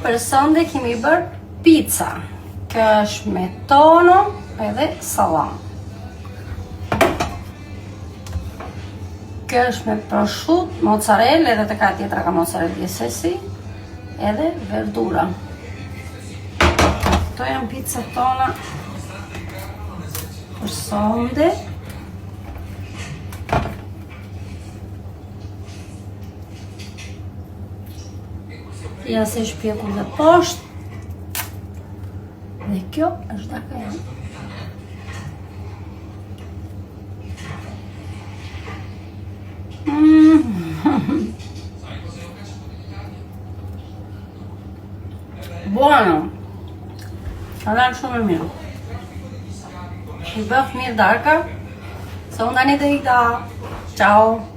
Për sonde kemi bërë pizza. Kjo është me tono edhe salam. Kjo është me prosciutto, mozzarella, edhe të ka tjetra ka mozzarella diesesi, edhe verdura. Këto janë pizza tona për sonde. Ja se shpjekur dhe poshtë. Dhe kjo është daka jam. Buono. Ka dalë shumë e mirë. I bëf mirë darka. Se unë tani do i da. Ciao.